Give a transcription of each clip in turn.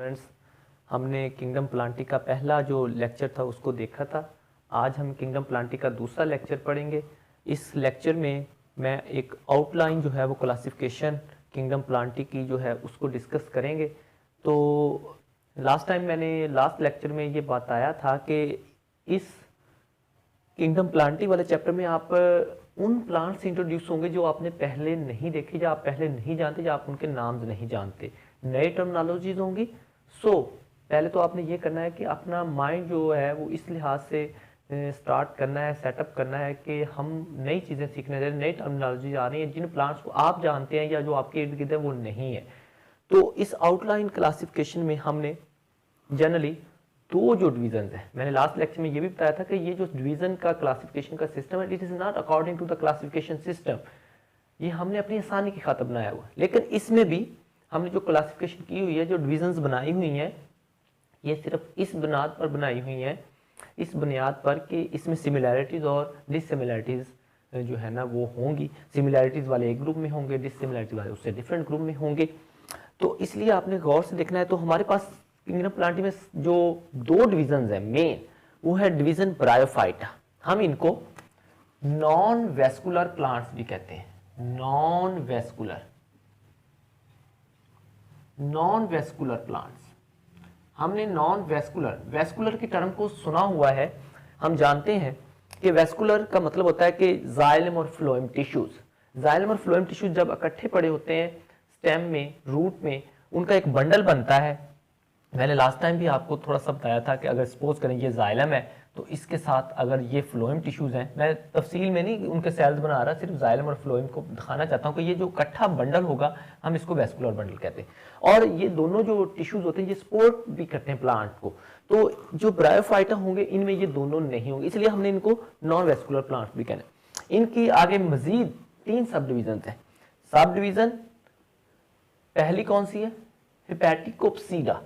Students, हमने kingdom Plantae का पहला जो लेक्चर था उसको देखा था। आज हम किंगडम प्लांटी का दूसरा लेक्चर पढ़ेंगे। इस लेक्चर में मैं एक आउटलाइन जो है वो क्लासिफिकेशन किंगडम प्लांटी की जो है उसको डिस्कस करेंगे। तो लास्ट लेक्चर में ये बताया था कि इस किंगडम प्लांटी वाले चैप्टर में आप उन प्लांट्स इंट्रोड्यूस होंगे जो आपने पहले नहीं देखे, या आप पहले नहीं जानते, या आप उनके नाम नहीं जानते, नए टर्मिनोलॉजीज होंगी। पहले तो आपने ये करना है कि अपना माइंड जो है वो इस लिहाज से स्टार्ट करना है, सेटअप करना है कि हम नई चीज़ें सीखने जा रहे हैं, नई टर्मिनोलॉजी आ रही है जिन प्लांट्स को आप जानते हैं या जो आपके इर्द गिर्द है वो नहीं है। तो इस आउटलाइन क्लासिफिकेशन में हमने जनरली दो जो डिवीजन है, मैंने लास्ट लेक्चर में ये भी बताया था कि ये जो डिवीजन का क्लासिफिकेशन का सिस्टम है, it is not according to the classification system. ये हमने अपनी आसानी की खातिर बनाया हुआ, लेकिन इसमें भी हमने जो क्लासिफिकेशन की हुई है, जो डिवीजन्स बनाई हुई हैं, ये सिर्फ इस बुनियाद पर बनाई हुई हैं, इस बुनियाद पर कि इसमें सिमिलैरिटीज और डिससिमिलैरिटीज जो है ना वो होंगी। सिमिलैरिटीज वाले एक ग्रुप में होंगे, डिससिमिलैरिटीज वाले उससे डिफरेंट ग्रुप में होंगे। तो इसलिए आपने गौर से देखना है। तो हमारे पास किंगडम प्लांटी में जो दो डिविजन्स हैं मेन, वो है डिवीजन ब्रायोफाइटा। हम इनको नॉन वेस्कुलर प्लांट्स भी कहते हैं। नॉन वेस्कुलर प्लांट्स, हमने नॉन वेस्कुलर की टर्म को सुना हुआ है। हम जानते हैं कि वेस्कुलर का मतलब होता है कि जाइलम और फ्लोएम टिश्यूज। जाइलम और फ्लोएम टिश्यूज जब इकट्ठे पड़े होते हैं स्टेम में, रूट में, उनका एक बंडल बनता है। मैंने लास्ट टाइम भी आपको थोड़ा सा बताया था कि अगर सपोज करें ये जाइलम है तो इसके साथ अगर ये फ्लोएम टिश्यूज हैं, मैं तफसील में नहीं उनके सेल्स बना रहा, सिर्फ जाइलम और फ्लोएम को दिखाना चाहता हूं कि ये जो इकट्ठा बंडल होगा हम इसको वेस्कुलर बंडल कहते हैं। और ये दोनों जो टिश्यूज होते हैं ये सपोर्ट भी करते हैं प्लांट को। तो जो ब्रायोफाइटा होंगे इनमें ये दोनों नहीं होंगे, इसलिए हमने इनको नॉन वेस्कुलर प्लांट भी कहना। इनकी आगे मजीद 3 सब डिविजन है। सब डिविजन पहली कौन सी है? हेपेटिकोप्सीडा।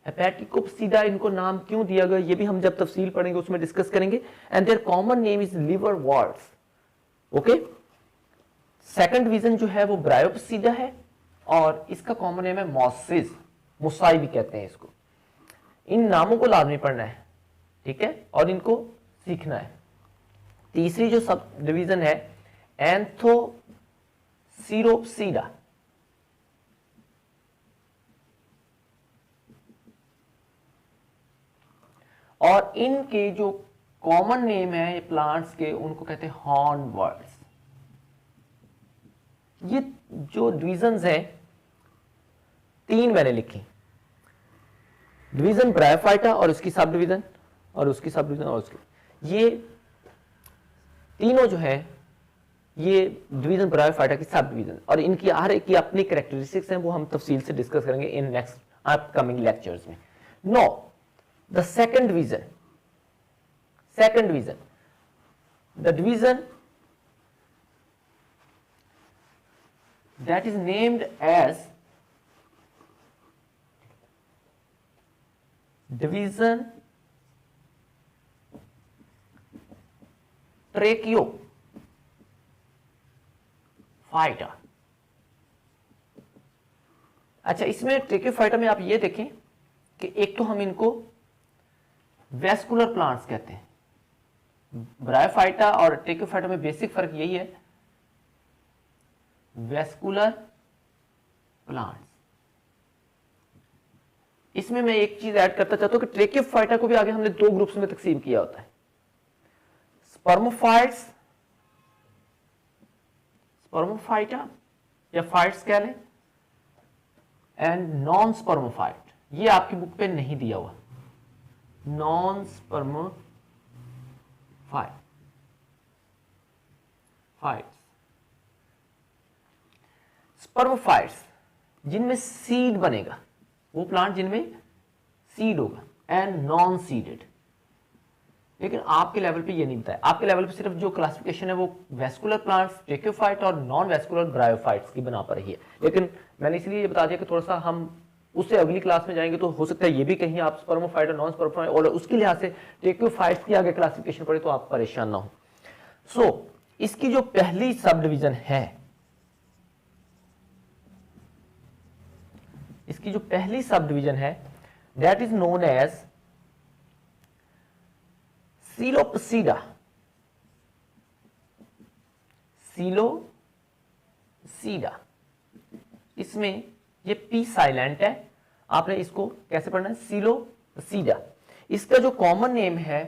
हेपेटिकोप्सीडा इनको नाम क्यों दिया गया ये भी हम जब तफसील पढ़ेंगे उसमें डिस्कस करेंगे। And their common name is liverworts. Okay, second division जो है वो ब्रायोप्सीडा है और इसका कॉमन नेम है मॉसिस, मुसाई भी कहते हैं इसको। इन नामों को लाजमी पढ़ना है, ठीक है, और इनको सीखना है। तीसरी जो सब डिवीजन है एंथोसीरोप्सीडा। और इनके जो कॉमन नेम है प्लांट्स के, उनको कहते हैं हॉर्नवर्ट्स। ये जो डिविजन्स हैं 3 मैंने लिखी, डिवीजन ब्रायोफाइटा और उसकी सब डिवीजन और उसकी सब डिवीजन और उसकी, ये तीनों जो है ये डिवीजन ब्रायोफाइटा की सब डिवीजन, और इनकी हर एक की अपनी कैरेक्टरिस्टिक्स हैं, वो हम तफसील से डिस्कस करेंगे इन नेक्स्ट अपकमिंग लेक्चर्स में। No, the second division, the division that is named as division ट्रेकियोफाइटा। अच्छा, इसमें ट्रेकियोफाइटा में आप ये देखें कि एक तो हम इनको वेस्कुलर प्लांट्स कहते हैं। ब्रायोफाइटा और ट्रेकियोफाइटा में बेसिक फर्क यही है, वेस्कुलर प्लांट्स। इसमें मैं एक चीज ऐड करता चाहता हूं कि ट्रेकियोफाइटा को भी आगे हमने 2 ग्रुप्स में तकसीम किया होता है, स्पर्मोफाइटा या फाइट्स कह लें, एंड नॉन स्पर्मोफाइट। ये आपकी बुक पे नहीं दिया हुआ, नॉन स्पर्मोफाइट्स जिनमें सीड बनेगा, वो प्लांट जिनमें सीड होगा, एंड नॉन सीडेड। लेकिन आपके लेवल पे ये नहीं बताया, आपके लेवल पे सिर्फ जो क्लासिफिकेशन है वो वेस्कुलर प्लांट्स, ट्रेकियोफाइट और नॉन वेस्कुलर ब्रायोफाइट्स की बना पर रही है। लेकिन मैंने इसलिए ये बता दिया कि थोड़ा सा हम उससे अगली क्लास में जाएंगे तो हो सकता है ये भी कहीं आप स्पर्मोफाइट और नॉन स्पर्मोफाइट और उसके लिहाज से ट्रेकियोफाइट्स की आगे क्लासिफिकेशन पढ़े तो आप परेशान ना हो। इसकी जो पहली सब डिवीजन है, इसकी इसकी जो पहली सब डिवीजन है दैट इज नोन एज सीलोपसीडा। सीलोसीडा, इसमें ये पी साइलेंट है, आपने इसको कैसे पढ़ना है, सीलोसीडा। इसका जो कॉमन नेम है,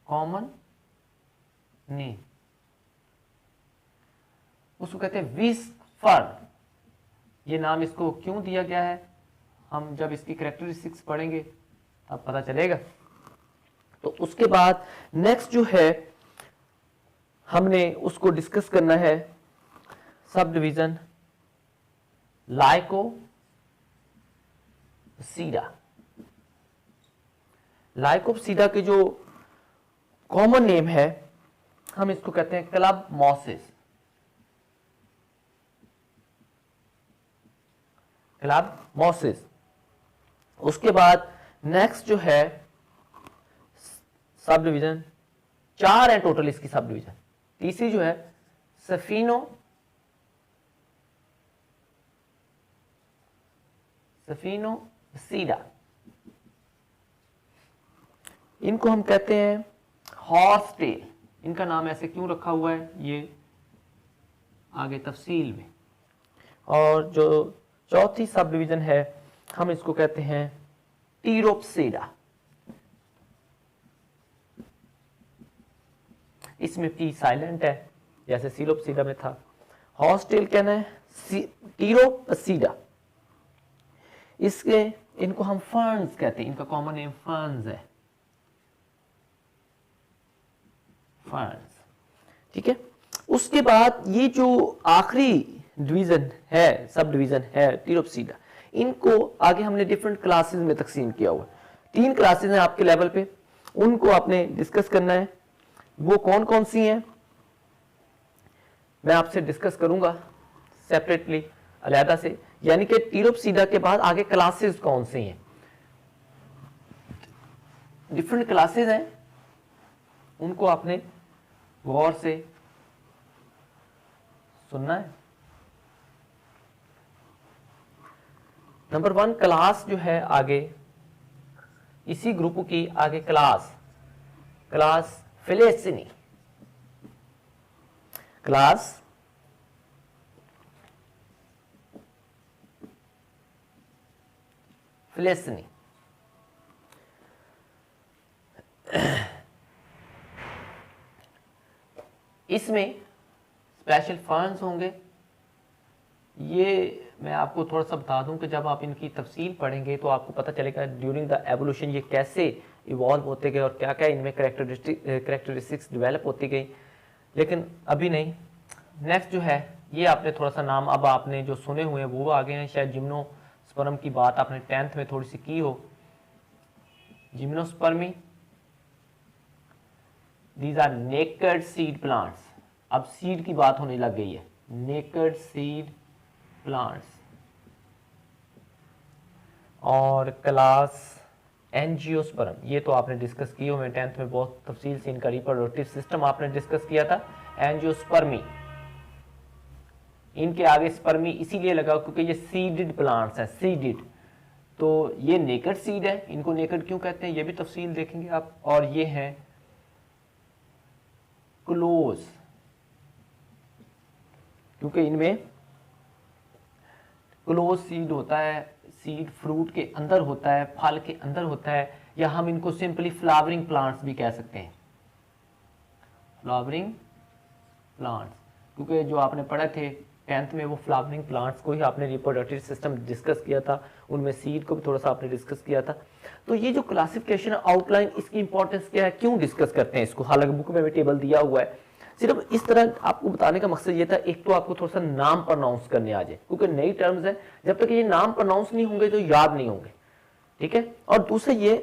कॉमन नेम उसको कहते हैं विस्फर्न। ये नाम इसको क्यों दिया गया है, हम जब इसकी कैरेक्टरिस्टिक्स पढ़ेंगे तब पता चलेगा। तो उसके बाद नेक्स्ट जो है हमने उसको डिस्कस करना है सब डिवीजन लाइकोपसीडा। लाइकोपसीडा के जो कॉमन नेम है हम इसको कहते हैं क्लब मॉसिस। Club mosses. उसके बाद नेक्स्ट जो है सब डिवीजन, 4 है टोटल इसकी सब डिवीजन। तीसरी जो है सफिनोसीडा, इनको हम कहते हैं हॉर्स टेल। इनका नाम ऐसे क्यों रखा हुआ है ये आगे तफसील में। और जो चौथी सब डिवीजन है हम इसको कहते हैं टीरोपसीडा। इसमें पी साइलेंट है जैसे सीलोपसीडा में था। हॉर्सटेल कहना है टीरोपसीडा। इसके इनको हम फर्न्स कहते हैं, इनका कॉमन नेम फर्न्स है, फर्न्स। ठीक है। उसके बाद ये जो आखिरी डिवीजन है, सब डिवीजन है टीरोपसीडा, इनको आगे हमने डिफरेंट क्लासेस में तकसीम किया हुआ। 3 क्लासेस हैं आपके लेवल पे, उनको आपने डिस्कस करना है। वो कौन कौन सी हैं मैं आपसे डिस्कस करूंगा सेपरेटली, अलहदा से। यानी कि टीरोपसीडा के बाद आगे क्लासेस कौन सी हैं, डिफरेंट क्लासेस हैं, उनको आपने गौर से सुनना है। नंबर 1 क्लास जो है आगे इसी ग्रुप की आगे क्लास फिलेसिनी। क्लास फिलेसिनी। इसमें स्पेशल फर्न्स होंगे। ये मैं आपको थोड़ा सा बता दूं कि जब आप इनकी तफसील पढ़ेंगे तो आपको पता चलेगा ड्यूरिंग द एवोल्यूशन ये कैसे इवॉल्व होते गए और क्या क्या इनमें कैरेक्टरिस्टिक्स डेवलप होती गई, लेकिन अभी नहीं। नेक्स्ट जो है ये आपने थोड़ा सा नाम अब आपने जो सुने हुए हैं वो आगे हैं। शायद जिम्नोस्पर्म की बात आपने 10th में थोड़ी सी की हो। Gymnospermae, these are naked seed plants. अब सीड की बात होने लग गई है, नेकेड सीड प्लांट्स। और क्लास एंजियोस्पर्म, ये तो आपने डिस्कस किया हुआ है 10th में बहुत तफसील से। इनका रिप्रोडक्टिव सिस्टम आपने डिस्कस किया था। एंजियोस्पर्मी, इनके आगे स्पर्मी इसीलिए लगा क्योंकि ये सीडेड प्लांट्स हैं, सीडेड। तो ये नेकेड सीड है, इनको नेकेड क्यों कहते हैं ये भी तफसील देखेंगे आप। और ये हैं क्लोज, क्योंकि इनमें क्लोज सीड होता है, सीड फ्रूट के अंदर होता है, फल के अंदर होता है, या हम इनको सिंपली फ्लावरिंग प्लांट्स भी कह सकते हैं, फ्लावरिंग प्लांट्स। क्योंकि जो आपने पढ़े थे 10th में वो फ्लावरिंग प्लांट्स को ही आपने रिप्रोडक्टिव सिस्टम डिस्कस किया था, उनमें सीड को भी थोड़ा सा आपने डिस्कस किया था। तो ये जो क्लासिफिकेशन आउटलाइन, इसकी इंपॉर्टेंस क्या है, क्यों डिस्कस करते हैं इसको, हालांकि बुक में भी टेबल दिया हुआ है। सिर्फ इस तरह आपको बताने का मकसद ये था, एक तो आपको थोड़ा सा नाम प्रोनाउंस करने आ जाए, क्योंकि नई टर्म्स है, जब तक ये नाम प्रोनाउंस नहीं होंगे तो याद नहीं होंगे। ठीक है। और दूसरा ये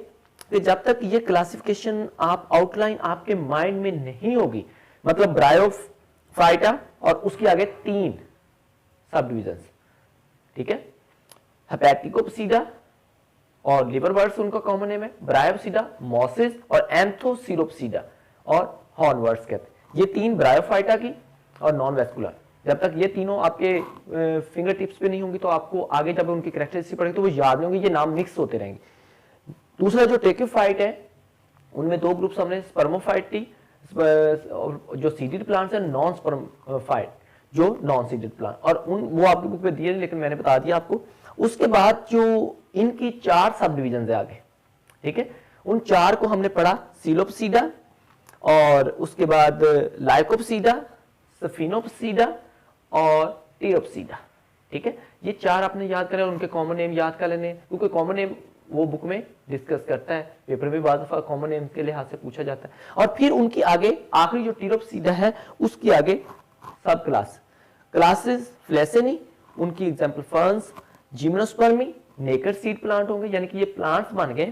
कि जब तक ये क्लासिफिकेशन आप आउटलाइन आपके माइंड में नहीं होगी, मतलब ब्रायोफाइटा और उसके आगे 3 सब डिविजन, ठीक है, हेपेटिकोप्सीडा और लिवरवर्ट्स उनका कॉमन नेम है, ब्रायोप्सीडा, मॉसिस और एंथोसिरोप्सीडा और हॉर्नवर्ट्स कहते हैं। ये 3 ब्रायोफाइटा की और नॉन वेस्कुलर, जब तक ये तीनों आपके फिंगर टिप्स पे नहीं होंगी तो आपको आगे जब उनकी कैरेक्टरिस्टिक पड़ेगी तो वो याद नहीं होंगे, ये नाम मिक्स होते रहेंगे। दूसरा जो टेक्योफाइट है उनमें दो ग्रुप्स हमने स्पर्मोफाइट थी, जो सीडेड प्लांट्स है, नॉन स्पर्मोफाइट जो नॉन सीडेड प्लांट, और उन वो आपकी बुक में दिए लेकिन मैंने बता दिया आपको। उसके बाद जो इनकी 4 सब डिविजन है आगे, ठीक है, उन 4 को हमने पढ़ा, सीलोपसीडा, और उसके बाद लाइकोपसीडा, सफिनोपसीडा और टीरोपसीडा, ठीक है। ये 4 आपने याद करें और उनके कॉमन नेम याद कर लेने, क्योंकि कॉमन नेम वो बुक में डिस्कस करता है, पेपर में बाद दफा कॉमन नेम के लिहाज से पूछा जाता है। और फिर उनकी आगे आखिरी जो टीरोपसीडा है उसकी आगे सब क्लासेस फ्लेसेनी, उनकी example ferns, Gymnospermae, naked seed plant होंगे, यानी कि ये प्लांट्स बन गए,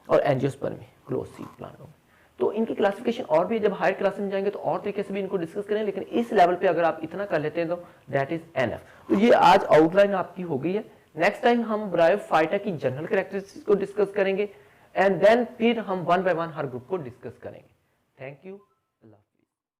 और एंजियोस्पर्मी क्लोज सीड प्लांट होंगे। तो इनकी क्लासिफिकेशन और भी, जब हायर क्लास में जाएंगे तो और तरीके से भी इनको डिस्कस करें, लेकिन इस लेवल पे अगर आप इतना कर लेते हैं तो दैट इज एनफ। तो ये आज आउटलाइन आपकी हो गई है। नेक्स्ट टाइम हम ब्रायोफाइटा की जनरल कैरेक्टरिस्टिक्स को डिस्कस करेंगे, एंड देन फिर हम 1 बाय 1 हर ग्रुप को डिस्कस करेंगे। Thank you.